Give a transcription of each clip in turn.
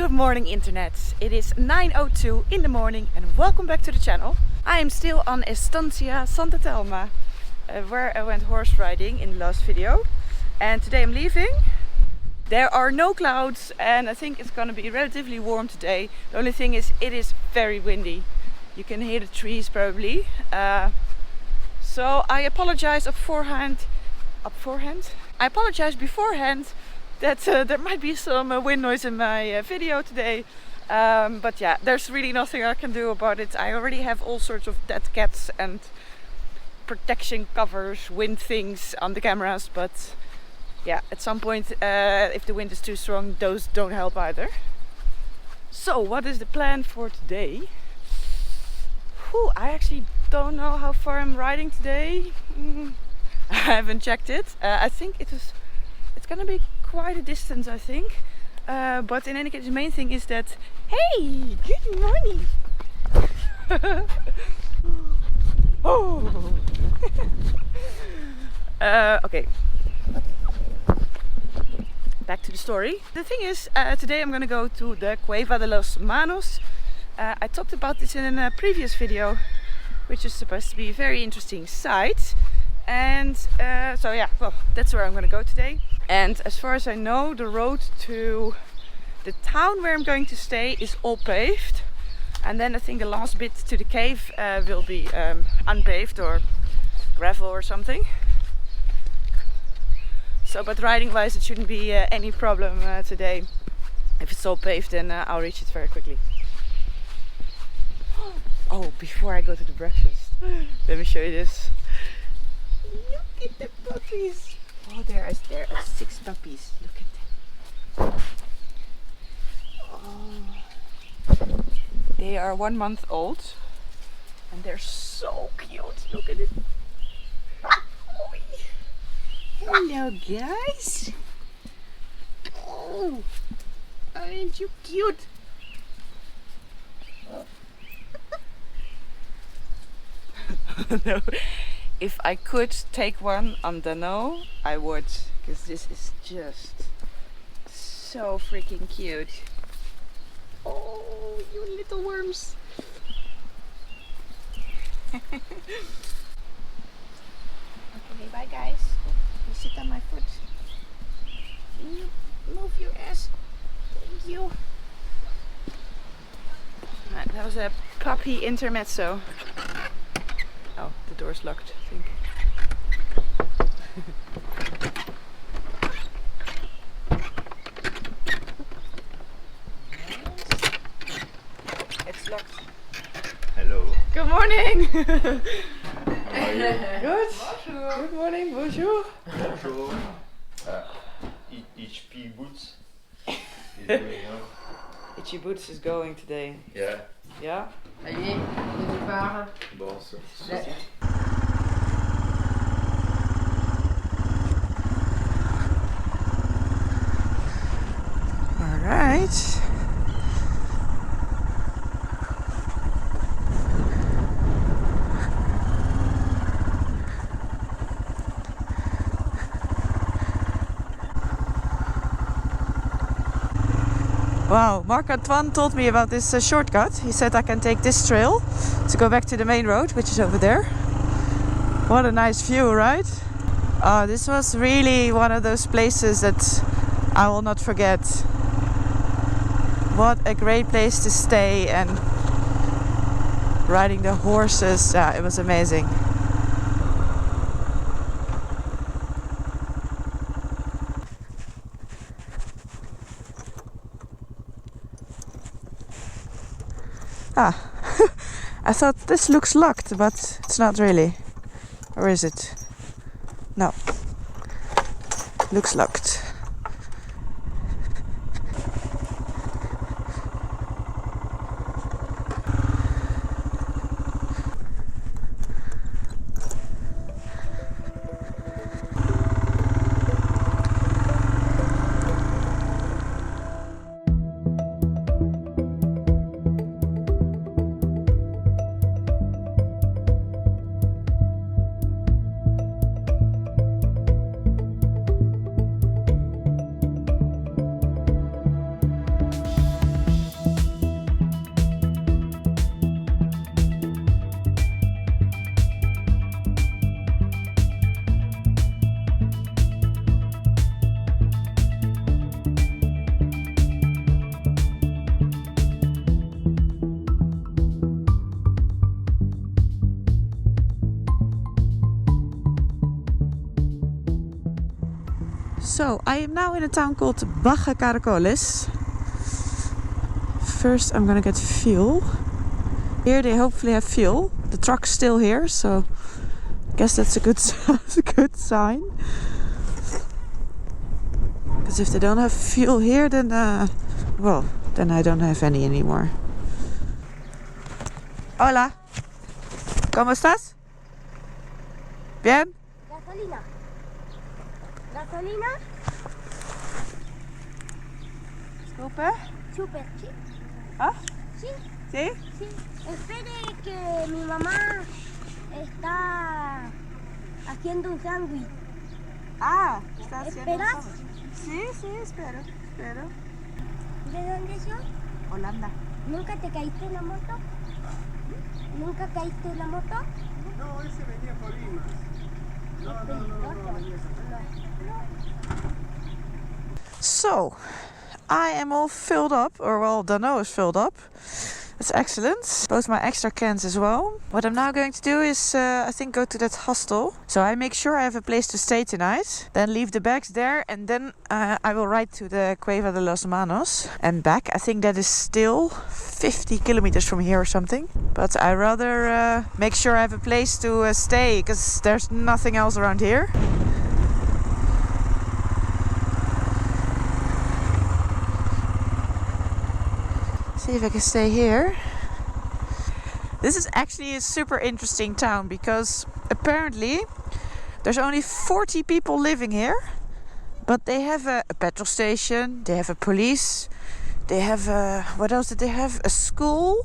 Good morning internet. It is 9:02 in the morning and welcome back to the channel. I am still on Estancia Santa Telma, where I went horse riding in the last video. And today I'm leaving. There are no clouds and I think it's gonna be relatively warm today. The only thing is it is very windy. You can hear the trees probably. So I apologize beforehand. I apologize beforehand that there might be some wind noise in my video today. But yeah, there's really nothing I can do about it. I already have all sorts of dead cats and protection covers, wind things on the cameras, but yeah, at some point if the wind is too strong, those don't help either. So what is the plan for today? Whew, I actually don't know how far I'm riding today. I haven't checked it. I think it's gonna be quite a distance, I think. But in any case, the main thing is that, hey, good morning. Oh. Okay. Back to the story. The thing is, today I'm gonna go to the Cueva de los Manos. I talked about this in a previous video, which is supposed to be a very interesting site. And so yeah, well, that's where I'm gonna go today. And as far as I know, the road to the town where I'm going to stay is all paved. And then I think the last bit to the cave will be unpaved or gravel or something. So, but riding wise, it shouldn't be any problem today. If it's all paved, then I'll reach it very quickly. Oh, before I go to the breakfast, let me show you this. Look at the puppies. Oh, there are 6 puppies. Look at them. Oh. They are 1 month old and they're so cute. Look at it. Oh. Hello guys. Oh, aren't you cute? No. If I could take one on Dano, I would, because this is just so freaking cute. Oh, you little worms. Okay, bye guys. You sit on my foot. You move your ass. Thank you. Right, that was a puppy intermezzo. Oh, the door's locked, I think. It's locked. Hello. Good morning! How are you? Good? Bonjour. Good morning, bonjour! Bonjour. HP Boots is going on. Itchy Boots is going today. Yeah. Yeah? Allez, le départ. Bon, La- Alright. Wow, Marc-Antoine told me about this shortcut. He said I can take this trail to go back to the main road, which is over there. What a nice view, right? This was really one of those places that I will not forget. What a great place to stay and riding the horses. Yeah, it was amazing. I thought this looks locked, but it's not really. Or is it? No. Looks locked. So I am now in a town called Baja Caracoles. First I'm gonna get fuel. Here they hopefully have fuel. The truck's still here, so I guess that's a good, a good sign. Because if they don't have fuel here, then well, then I don't have any anymore. Hola, ¿cómo estás? Bien? Gasolina. Gasolina, Disculpe. super, ¿sí? Ah, Sí, ¿sí? sí. Espere que mi mamá está haciendo un sándwich. Ah, está haciendo un ¿Esperas? sándwich. Sí, sí, espero. ¿De dónde son? Holanda. ¿Nunca te caíste en la moto? ¿Nunca caíste en la moto? No, ese venía por Imas. No, venía So, I am all filled up, or well, Dano is filled up. That's excellent. Both my extra cans as well. What I'm now going to do is, I think, go to that hostel. So I make sure I have a place to stay tonight. Then leave the bags there, and then I will ride to the Cueva de los Manos and back. I think that is still 50 kilometers from here or something. But I rather make sure I have a place to stay, because there's nothing else around here. See if I can stay here. This is actually a super interesting town because apparently there's only 40 people living here, but they have a petrol station, they have a police, they have a, what else did they have? A school,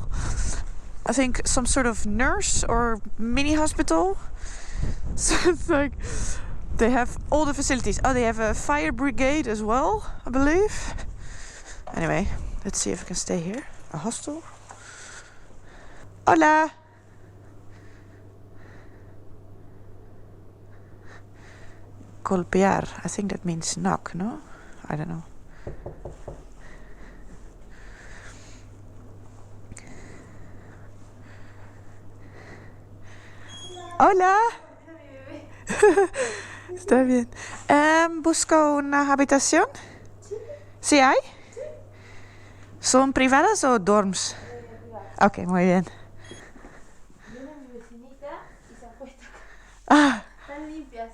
I think some sort of nurse or mini hospital. So it's like they have all the facilities. Oh, they have a fire brigade as well, I believe. Anyway, let's see if I can stay here. A hostel. Hola! Golpear. I think that means knock, no? I don't know. Hola! Está bien. Busco una habitación. ¿Sí hay? ¿Son privadas o dorms? Ok, muy bien. Viene mi vecinita y se acuesta. Ah, Están limpias,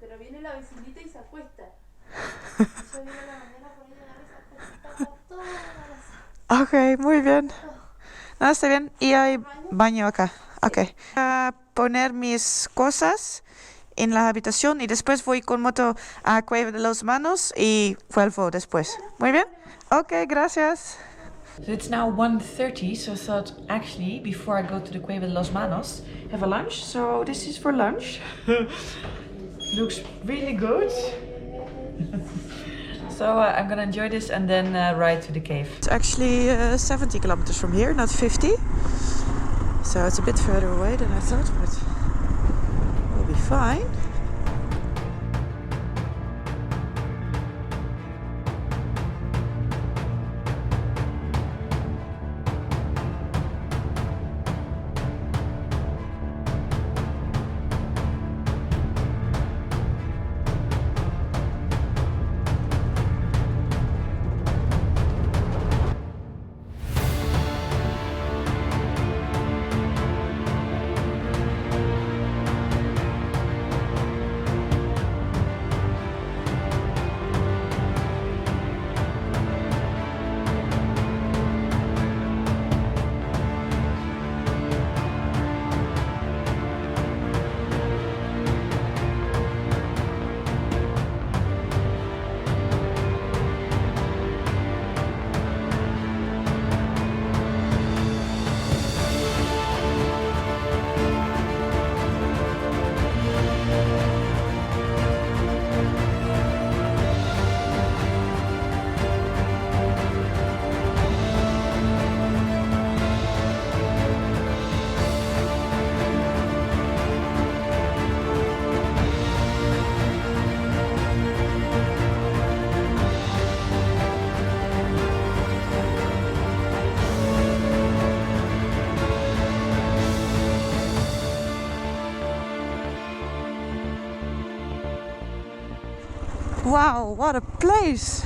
pero viene la vecinita y se acuesta. Y yo viene a la mañana con ella y se acuesta todas las... ok, muy bien. No, está bien. Y hay baño acá. Ok. Voy a poner mis cosas en la habitación y después voy con moto a Cueva de los Manos y vuelvo después. Muy bien. Ok, gracias. So it's now 1:30, so I thought actually before I go to the Cueva de los Manos, have a lunch. So this is for lunch. Looks really good. So I'm gonna enjoy this and then ride to the cave. It's actually 70 kilometers from here, not 50. So it's a bit further away than I thought, but we'll be fine. Wow, what a place!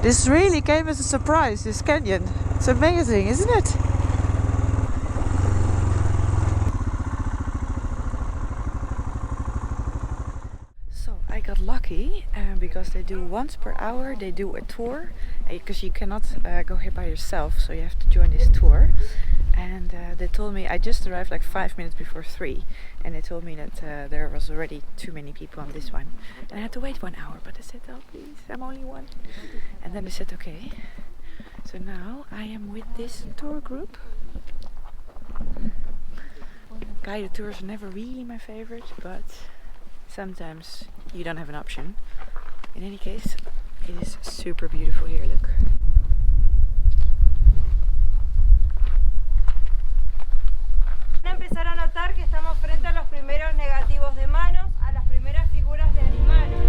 This really came as a surprise, this canyon. It's amazing, isn't it? So I got lucky because they do once per hour, they do a tour. Because you cannot go here by yourself, so you have to join this tour. And they told me, I just arrived like 5 minutes before 3, and they told me that there was already too many people on this one. And I had to wait 1 hour, but I said, oh please, I'm only one. And then they said, okay. So now I am with this tour group. Guided tours are never really my favorite, but sometimes you don't have an option. In any case, it is super beautiful here, look. Van a empezar a notar que estamos frente a los primeros negativos de manos, a las primeras figuras de animales.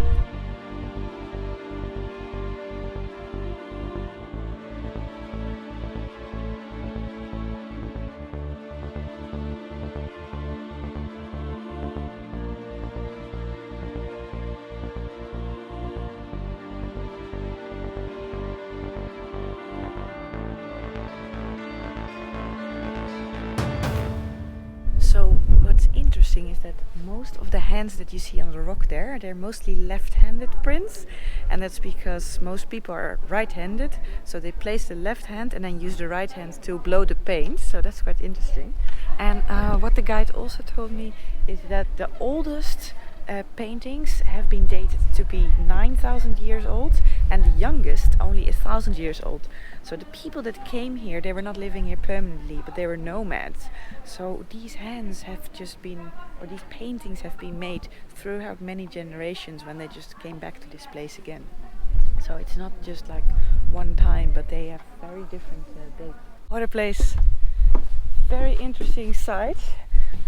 So what's interesting is that most of the hands that you see on the rock there, they're mostly left-handed prints, and that's because most people are right-handed, so they place the left hand and then use the right hand to blow the paint, so that's quite interesting. And what the guide also told me is that the oldest paintings have been dated to be 9,000 years old, and the youngest only 1,000 years old. So the people that came here, they were not living here permanently, but they were nomads. So these hands have just been, or these paintings have been made throughout many generations when they just came back to this place again. So it's not just like one time, but they have very different dates. What a place! Very interesting site.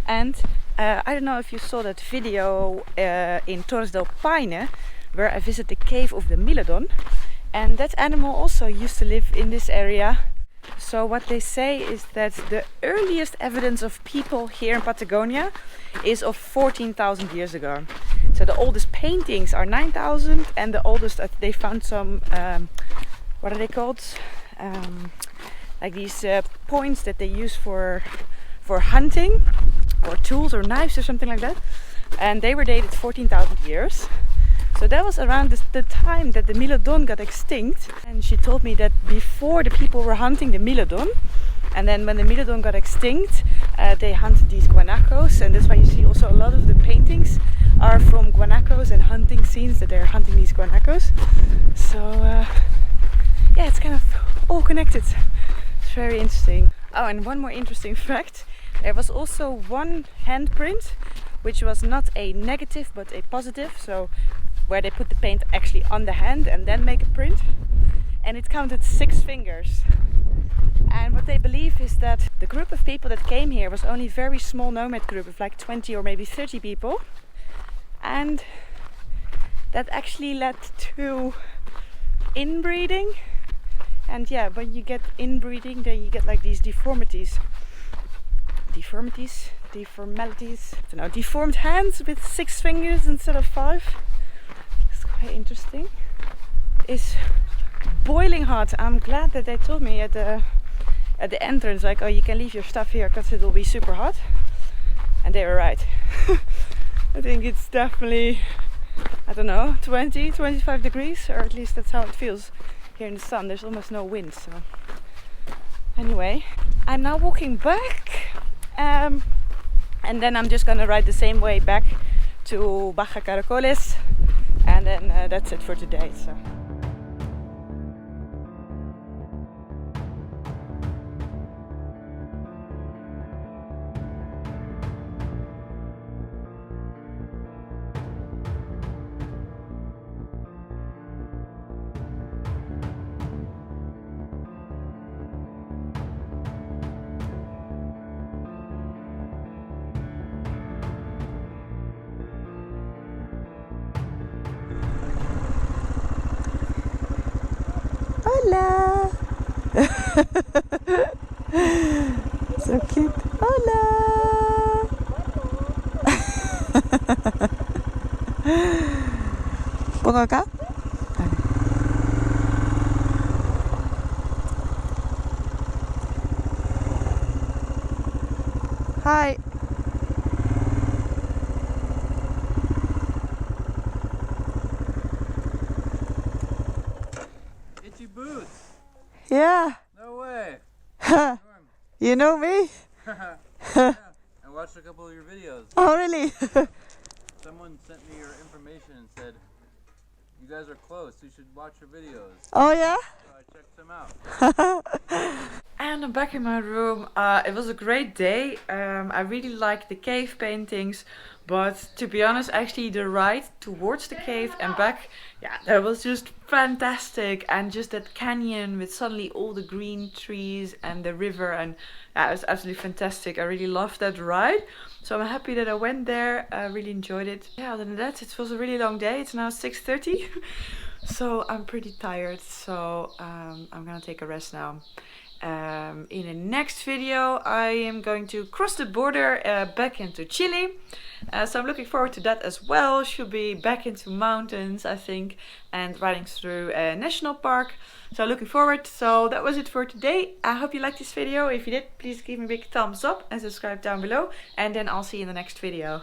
And I don't know if you saw that video in Torres del Paine, where I visited the cave of the Milodon, and that animal also used to live in this area. So what they say is that the earliest evidence of people here in Patagonia is of 14,000 years ago. So the oldest paintings are 9,000, and the oldest they found some what are they called? Like these points that they use for hunting, or tools or knives or something like that, and they were dated 14,000 years. So that was around the time that the Milodon got extinct, and she told me that before the people were hunting the Milodon, and then when the Milodon got extinct, they hunted these guanacos, and that's why you see also a lot of the paintings are from guanacos and hunting scenes that they're hunting these guanacos. So yeah, it's kind of all connected. It's very interesting. Oh, and one more interesting fact. There was also one handprint which was not a negative but a positive, so where they put the paint actually on the hand and then make a print, and it counted 6 fingers. And what they believe is that the group of people that came here was only a very small nomad group of like 20 or maybe 30 people, and that actually led to inbreeding. And yeah, when you get inbreeding, then you get like these deformalities, I don't know, deformed hands with 6 fingers instead of 5. It's quite interesting. It's boiling hot. I'm glad that they told me at the entrance, like, oh, you can leave your stuff here because it will be super hot. And they were right. I think it's definitely, I don't know, 20, 25 degrees, or at least that's how it feels here in the sun. There's almost no wind, so anyway, I'm now walking back, and then I'm just gonna ride the same way back to Baja Caracoles, and then that's it for today. So. Hola! So cute. Hola! Pongo acá. Hi. Itchy boots. Yeah. No way. You know me? Yeah, I watched a couple of your videos. Oh, really? Someone sent me your information and said, you guys are close, you should watch your videos. Oh, yeah? So I checked them out. And I'm back in my room. It was a great day. I really liked the cave paintings, but to be honest, actually the ride towards the cave and back, yeah, that was just fantastic. And just that canyon with suddenly all the green trees and the river, and yeah, it was absolutely fantastic. I really loved that ride. So I'm happy that I went there. I really enjoyed it. Yeah, other than that, it was a really long day. It's now 6:30. So I'm pretty tired. So I'm gonna take a rest now. In the next video I am going to cross the border back into Chile, so I'm looking forward to that as well. Should be back into mountains, I think, and riding through a national park, so looking forward. So that was it for today. I hope you liked this video. If you did, please give me a big thumbs up and subscribe down below, and then I'll see you in the next video.